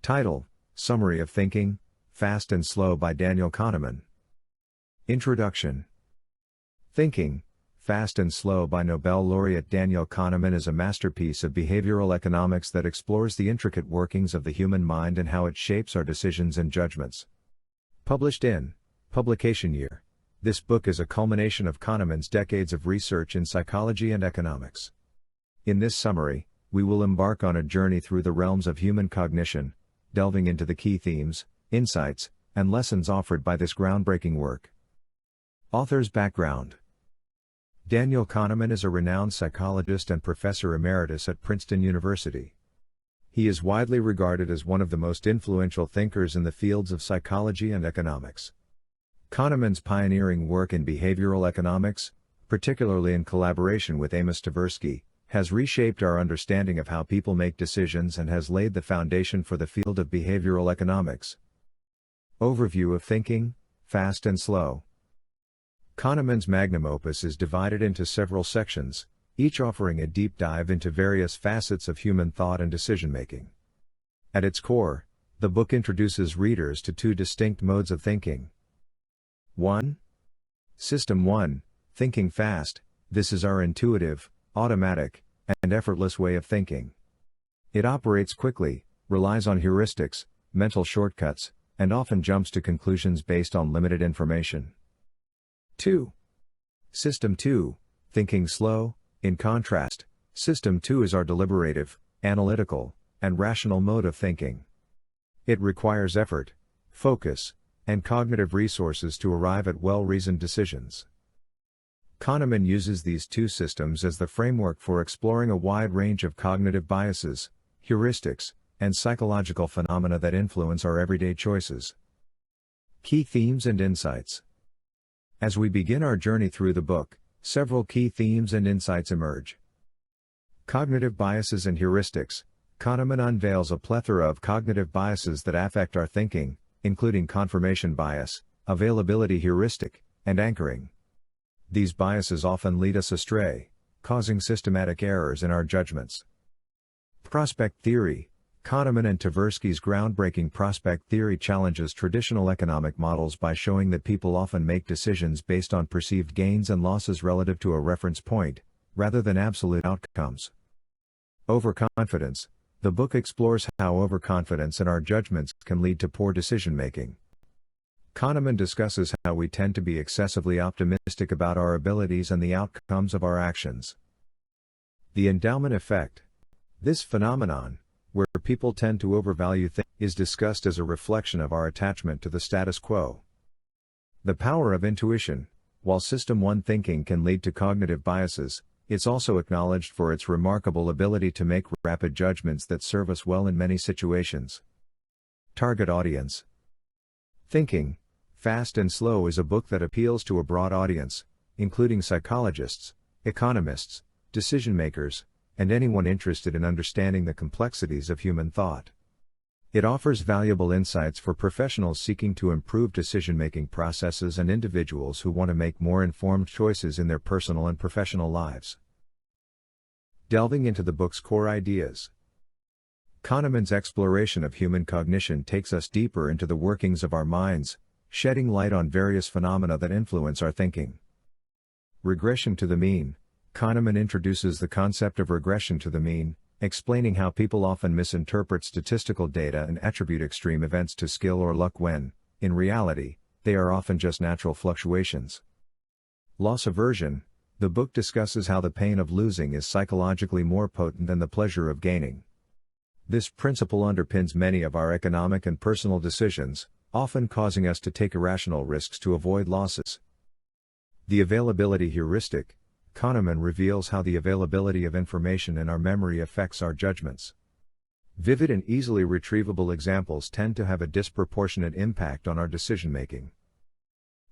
Title: Summary of Thinking, Fast and Slow by Daniel Kahneman. Introduction. Thinking, Fast and Slow by Nobel laureate Daniel Kahneman is a masterpiece of behavioral economics that explores the intricate workings of the human mind and how it shapes our decisions and judgments. Published in Publication Year. This book is a culmination of Kahneman's decades of research in psychology and economics. In this summary, we will embark on a journey through the realms of human cognition, delving into the key themes, insights, and lessons offered by this groundbreaking work. Author's background. Daniel Kahneman is a renowned psychologist and professor emeritus at Princeton University. He is widely regarded as one of the most influential thinkers in the fields of psychology and economics. Kahneman's pioneering work in behavioral economics, particularly in collaboration with Amos Tversky, has reshaped our understanding of how people make decisions and has laid the foundation for the field of behavioral economics. Overview of Thinking, Fast and Slow. Kahneman's magnum opus is divided into several sections, each offering a deep dive into various facets of human thought and decision-making. At its core, the book introduces readers to two distinct modes of thinking. 1. System 1, Thinking Fast. This is our intuitive, automatic, and effortless way of thinking. It operates quickly, relies on heuristics, mental shortcuts, and often jumps to conclusions based on limited information. 2. System 2, Thinking Slow. In contrast, System 2 is our deliberative, analytical, and rational mode of thinking. It requires effort, focus, and cognitive resources to arrive at well-reasoned decisions. Kahneman uses these two systems as the framework for exploring a wide range of cognitive biases, heuristics, and psychological phenomena that influence our everyday choices. Key themes and insights. As we begin our journey through the book, several key themes and insights emerge. Cognitive biases and heuristics. Kahneman unveils a plethora of cognitive biases that affect our thinking, including confirmation bias, availability heuristic, and anchoring. These biases often lead us astray, causing systematic errors in our judgments. Prospect theory. Kahneman and Tversky's groundbreaking prospect theory challenges traditional economic models by showing that people often make decisions based on perceived gains and losses relative to a reference point, rather than absolute outcomes. Overconfidence. The book explores how overconfidence in our judgments can lead to poor decision-making. Kahneman discusses how we tend to be excessively optimistic about our abilities and the outcomes of our actions. The endowment effect. This phenomenon, where people tend to overvalue things, is discussed as a reflection of our attachment to the status quo. The power of intuition. While System 1 thinking can lead to cognitive biases, it's also acknowledged for its remarkable ability to make rapid judgments that serve us well in many situations. Target audience. Thinking, Fast and Slow is a book that appeals to a broad audience, including psychologists, economists, decision-makers, and anyone interested in understanding the complexities of human thought. It offers valuable insights for professionals seeking to improve decision-making processes and individuals who want to make more informed choices in their personal and professional lives. Delving into the book's core ideas. Kahneman's exploration of human cognition takes us deeper into the workings of our minds, shedding light on various phenomena that influence our thinking. Regression to the mean. Kahneman introduces the concept of regression to the mean, explaining how people often misinterpret statistical data and attribute extreme events to skill or luck when, in reality, they are often just natural fluctuations. Loss aversion. The book discusses how the pain of losing is psychologically more potent than the pleasure of gaining. This principle underpins many of our economic and personal decisions, often causing us to take irrational risks to avoid losses. The availability heuristic. Kahneman reveals how the availability of information in our memory affects our judgments. Vivid and easily retrievable examples tend to have a disproportionate impact on our decision-making.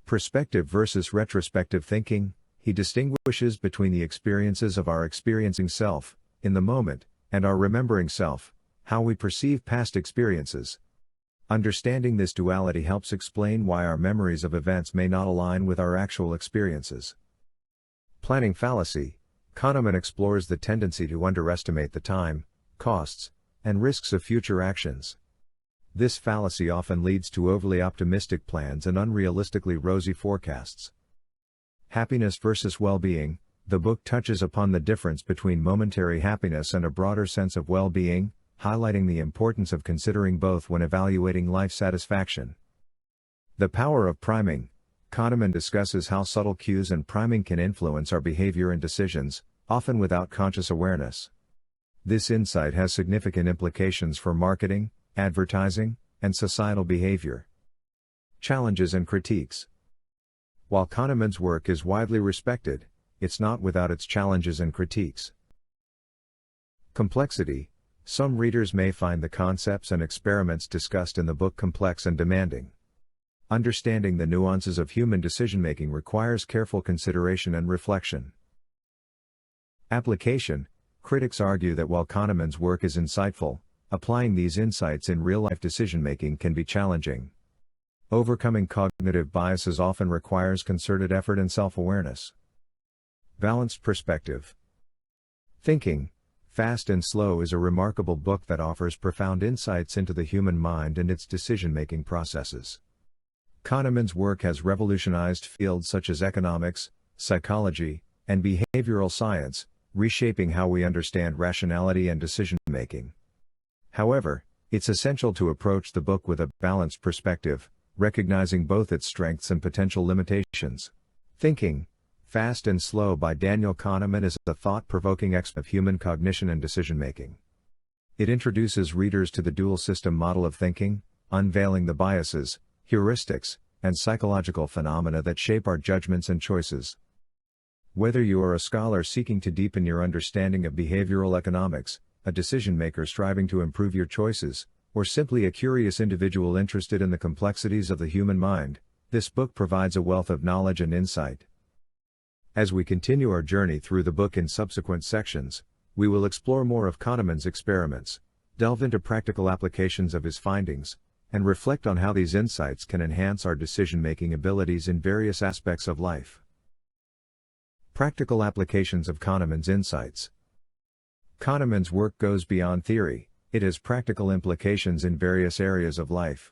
Perspective versus retrospective thinking. He distinguishes between the experiences of our experiencing self, in the moment, and our remembering self, how we perceive past experiences. Understanding this duality helps explain why our memories of events may not align with our actual experiences. Planning fallacy. Kahneman explores the tendency to underestimate the time, costs, and risks of future actions. This fallacy often leads to overly optimistic plans and unrealistically rosy forecasts. Happiness versus well-being. The book touches upon the difference between momentary happiness and a broader sense of well-being, highlighting the importance of considering both when evaluating life satisfaction. The power of priming. Kahneman discusses how subtle cues and priming can influence our behavior and decisions, often without conscious awareness. This insight has significant implications for marketing, advertising, and societal behavior. Challenges and critiques. While Kahneman's work is widely respected, it's not without its challenges and critiques. Complexity. Some readers may find the concepts and experiments discussed in the book complex and demanding. Understanding the nuances of human decision-making requires careful consideration and reflection. Application. Critics argue that while Kahneman's work is insightful, applying these insights in real-life decision-making can be challenging. Overcoming cognitive biases often requires concerted effort and self-awareness. Balanced perspective. Thinking, Fast and Slow is a remarkable book that offers profound insights into the human mind and its decision-making processes. Kahneman's work has revolutionized fields such as economics, psychology, and behavioral science, reshaping how we understand rationality and decision-making. However, it's essential to approach the book with a balanced perspective, recognizing both its strengths and potential limitations. Thinking, Fast and Slow by Daniel Kahneman is a thought-provoking experiment of human cognition and decision-making. It introduces readers to the dual system model of thinking, unveiling the biases, heuristics, and psychological phenomena that shape our judgments and choices. Whether you are a scholar seeking to deepen your understanding of behavioral economics, a decision-maker striving to improve your choices, or simply a curious individual interested in the complexities of the human mind, this book provides a wealth of knowledge and insight. As we continue our journey through the book in subsequent sections, we will explore more of Kahneman's experiments, delve into practical applications of his findings, and reflect on how these insights can enhance our decision-making abilities in various aspects of life. Practical applications of Kahneman's insights. Kahneman's work goes beyond theory, it has practical implications in various areas of life.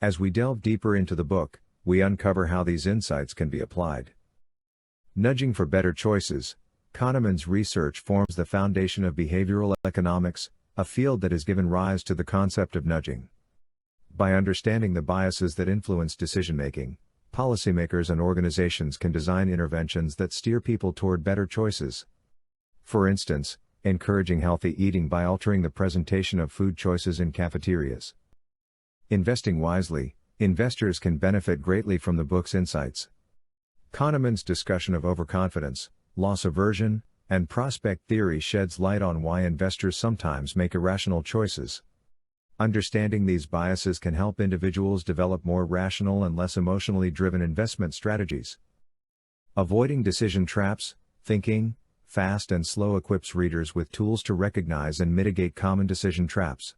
As we delve deeper into the book, we uncover how these insights can be applied. Nudging for better choices. Kahneman's research forms the foundation of behavioral economics, a field that has given rise to the concept of nudging. By understanding the biases that influence decision-making, policymakers and organizations can design interventions that steer people toward better choices. For instance, encouraging healthy eating by altering the presentation of food choices in cafeterias. Investing wisely. Investors can benefit greatly from the book's insights. Kahneman's discussion of overconfidence, loss aversion, and prospect theory sheds light on why investors sometimes make irrational choices. Understanding these biases can help individuals develop more rational and less emotionally driven investment strategies. Avoiding decision traps. Thinking, Fast and Slow equips readers with tools to recognize and mitigate common decision traps.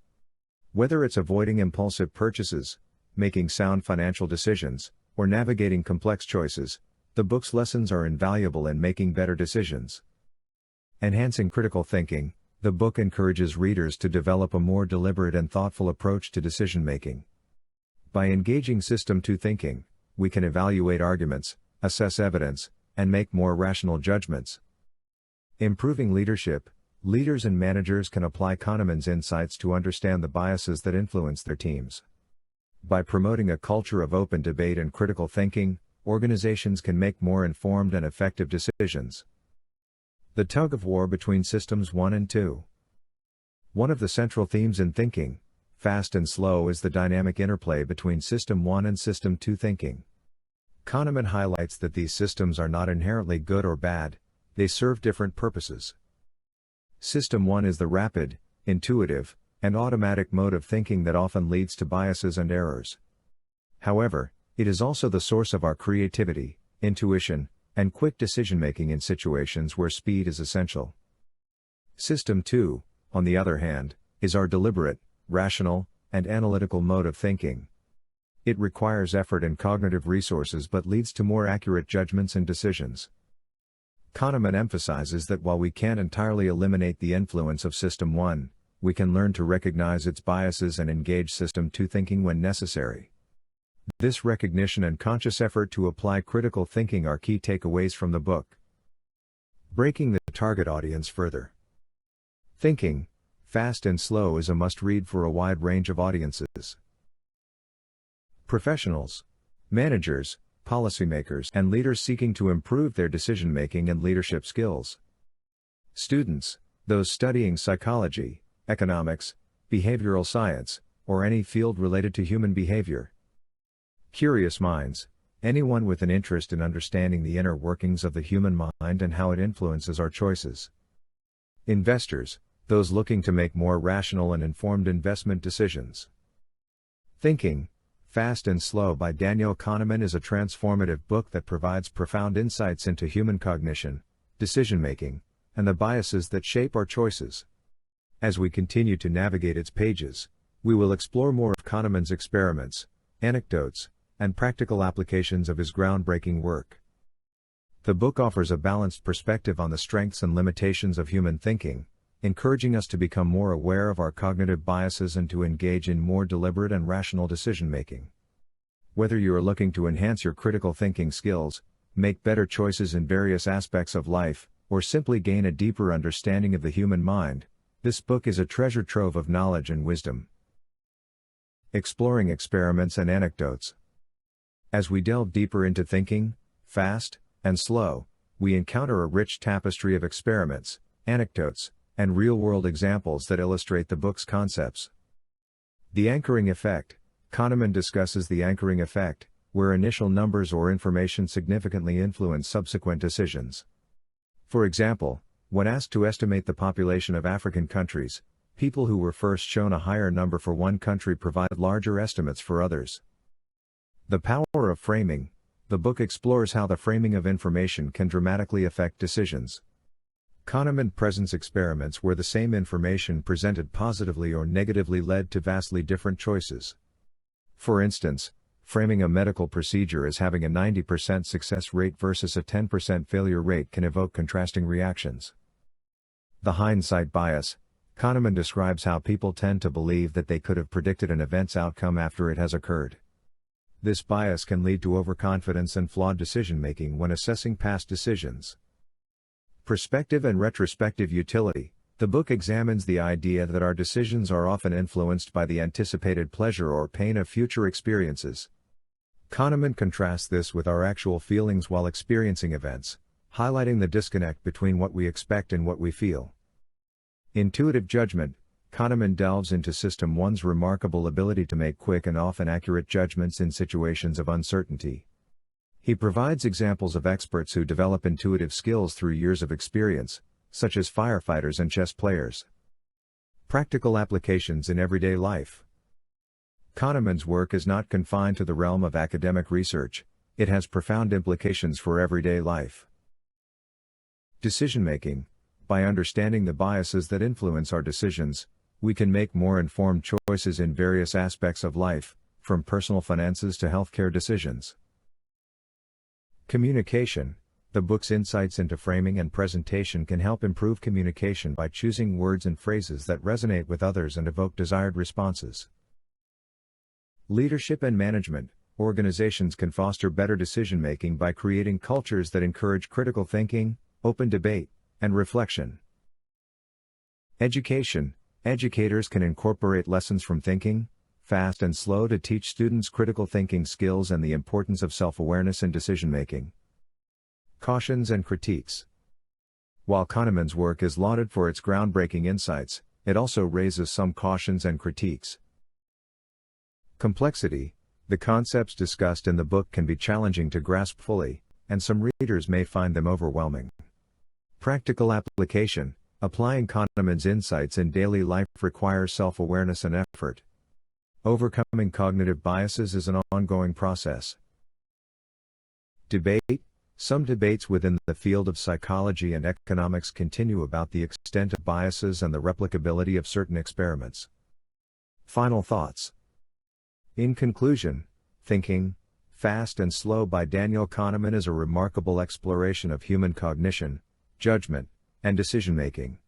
Whether it's avoiding impulsive purchases, making sound financial decisions, or navigating complex choices, the book's lessons are invaluable in making better decisions. Enhancing critical thinking. The book encourages readers to develop a more deliberate and thoughtful approach to decision-making. By engaging System 2 thinking, we can evaluate arguments, assess evidence, and make more rational judgments. Improving leadership. Leaders and managers can apply Kahneman's insights to understand the biases that influence their teams. By promoting a culture of open debate and critical thinking, organizations can make more informed and effective decisions. The tug-of-war between Systems 1 and 2. One of the central themes in Thinking, Fast and Slow is the dynamic interplay between System 1 and System 2 thinking. Kahneman highlights that these systems are not inherently good or bad, they serve different purposes. System 1 is the rapid, intuitive, and automatic mode of thinking that often leads to biases and errors. However, it is also the source of our creativity, intuition, and quick decision-making in situations where speed is essential. System 2, on the other hand, is our deliberate, rational, and analytical mode of thinking. It requires effort and cognitive resources but leads to more accurate judgments and decisions. Kahneman emphasizes that while we can't entirely eliminate the influence of System 1, we can learn to recognize its biases and engage System 2 thinking when necessary. This recognition and conscious effort to apply critical thinking are key takeaways from the book. Breaking the target audience further. Thinking, Fast and Slow is a must-read for a wide range of audiences. Professionals, managers, policymakers, and leaders seeking to improve their decision-making and leadership skills. Students, those studying psychology, economics, behavioral science, or any field related to human behavior. Curious minds, anyone with an interest in understanding the inner workings of the human mind and how it influences our choices. Investors, those looking to make more rational and informed investment decisions. Thinking, Fast and Slow by Daniel Kahneman is a transformative book that provides profound insights into human cognition, decision-making, and the biases that shape our choices. As we continue to navigate its pages, we will explore more of Kahneman's experiments, anecdotes, and practical applications of his groundbreaking work. The book offers a balanced perspective on the strengths and limitations of human thinking, encouraging us to become more aware of our cognitive biases and to engage in more deliberate and rational decision-making. Whether you are looking to enhance your critical thinking skills, make better choices in various aspects of life, or simply gain a deeper understanding of the human mind, this book is a treasure trove of knowledge and wisdom. Exploring experiments and anecdotes. As we delve deeper into thinking, fast and slow, we encounter a rich tapestry of experiments, anecdotes, and real-world examples that illustrate the book's concepts. The anchoring effect. Kahneman discusses the anchoring effect, where initial numbers or information significantly influence subsequent decisions. For example, when asked to estimate the population of African countries, people who were first shown a higher number for one country provide larger estimates for others. The power of framing. The book explores how the framing of information can dramatically affect decisions. Kahneman presents experiments where the same information presented positively or negatively led to vastly different choices. For instance, framing a medical procedure as having a 90% success rate versus a 10% failure rate can evoke contrasting reactions. The hindsight bias. Kahneman describes how people tend to believe that they could have predicted an event's outcome after it has occurred. This bias can lead to overconfidence and flawed decision-making when assessing past decisions. Perspective and retrospective utility. The book examines the idea that our decisions are often influenced by the anticipated pleasure or pain of future experiences. Kahneman contrasts this with our actual feelings while experiencing events, highlighting the disconnect between what we expect and what we feel. Intuitive judgment. Kahneman delves into System 1's remarkable ability to make quick and often accurate judgments in situations of uncertainty. He provides examples of experts who develop intuitive skills through years of experience, such as firefighters and chess players. Practical applications in everyday life. Kahneman's work is not confined to the realm of academic research, it has profound implications for everyday life. Decision-making. By understanding the biases that influence our decisions, we can make more informed choices in various aspects of life, from personal finances to healthcare decisions. Communication. The book's insights into framing and presentation can help improve communication by choosing words and phrases that resonate with others and evoke desired responses. Leadership and management. Organizations can foster better decision-making by creating cultures that encourage critical thinking, open debate, and reflection. Education. Educators can incorporate lessons from Thinking, Fast and Slow to teach students critical thinking skills and the importance of self-awareness in decision-making. Cautions and critiques. While Kahneman's work is lauded for its groundbreaking insights, it also raises some cautions and critiques. Complexity. The concepts discussed in the book can be challenging to grasp fully, and some readers may find them overwhelming. Practical application. Applying Kahneman's insights in daily life requires self-awareness and effort. Overcoming cognitive biases is an ongoing process. Debate. Some debates within the field of psychology and economics continue about the extent of biases and the replicability of certain experiments. Final thoughts. In conclusion, Thinking, Fast and Slow by Daniel Kahneman is a remarkable exploration of human cognition, judgment, and decision-making.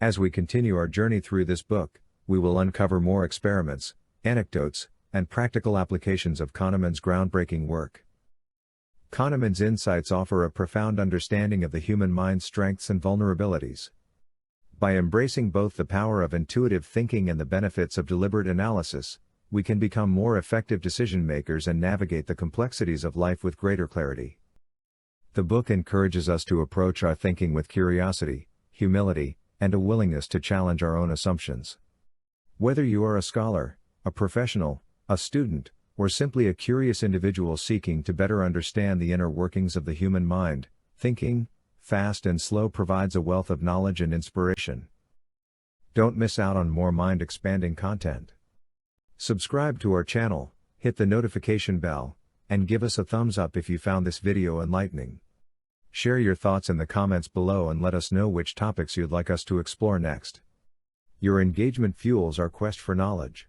As we continue our journey through this book, we will uncover more experiments, anecdotes, and practical applications of Kahneman's groundbreaking work. Kahneman's insights offer a profound understanding of the human mind's strengths and vulnerabilities. By embracing both the power of intuitive thinking and the benefits of deliberate analysis, we can become more effective decision makers and navigate the complexities of life with greater clarity. The book encourages us to approach our thinking with curiosity, humility, and a willingness to challenge our own assumptions. Whether you are a scholar, a professional, a student, or simply a curious individual seeking to better understand the inner workings of the human mind, Thinking, Fast and Slow provides a wealth of knowledge and inspiration. Don't miss out on more mind-expanding content. Subscribe to our channel, hit the notification bell, and give us a thumbs up if you found this video enlightening. Share your thoughts in the comments below and let us know which topics you'd like us to explore next. Your engagement fuels our quest for knowledge.